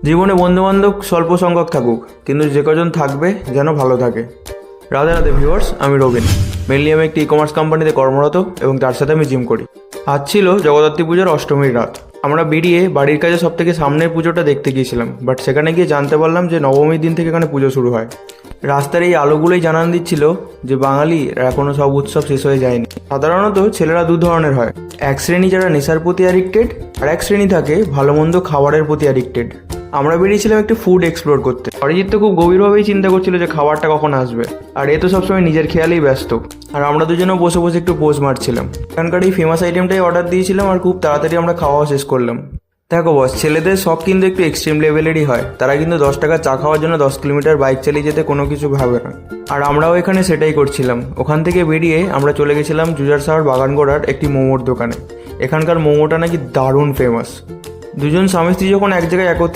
জীবনে বন্ধুবান্ধব স্বল্প সংখ্যক থাকুক, কিন্তু যে কজন থাকবে যেন ভালো থাকে। রাধে রাধে ভিউয়ার্স, আমি রবিন। মেনলি আমি একটি কমার্স কোম্পানিতে কর্মরত এবং তার সাথে আমি জিম করি। আজ ছিল জগদ্ধাত্রী পুজোর অষ্টমীর রাত। আমরা বেরিয়ে বাড়ির কাছে সব থেকে সামনের পুজোটা দেখতে গিয়েছিলাম, বাট সেখানে গিয়ে জানতে পারলাম যে নবমীর দিন থেকে এখানে পুজো শুরু হয়। রাস্তার এই আলোগুলোই জানান দিচ্ছিল যে বাঙালির এখনও সব উৎসব শেষ হয়ে যায়নি। সাধারণত ছেলেরা দু ধরনের হয়, এক শ্রেণী যারা নেশার প্রতি অ্যাডিক্টেড, আর এক শ্রেণী থাকে ভালো মন্দ খাবারের প্রতি অ্যাডিক্টেড। আমরা বেরিয়েছিলাম একটু ফুড এক্সপ্লোর করতে। অরিজিৎ তো খুব গভীরভাবেই চিন্তা করছিল যে খাবারটা কখন আসবে, আর এ তো সবসময় নিজের খেয়ালেই ব্যস্ত। আর আমরা দুজনেও বসে বসে একটু পোজ মারছিলাম। এখানকার এই ফেমাস আইটেমটাই অর্ডার দিয়েছিলাম, আর খুব তাড়াতাড়ি আমরা খাওয়াও শেষ করলাম। দেখো বস, ছেলেদের শখ কিন্তু একটু এক্সট্রিম লেভেলেরই হয়। তারা কিন্তু 10 টাকা চা খাওয়ার জন্য 10 কিলোমিটার বাইক চালিয়ে যেতে কোনো কিছু ভাবে না। আর আমরাও এখানে সেটাই করছিলাম। ওখান থেকে বেরিয়ে আমরা চলে গেছিলাম জুজারসাহার বাগানগোড়ার একটি মোমোর দোকানে। এখানকার মোমোটা নাকি দারুণ ফেমাস। দুজন স্বামী স্ত্রী যখন এক জায়গায় একত্রে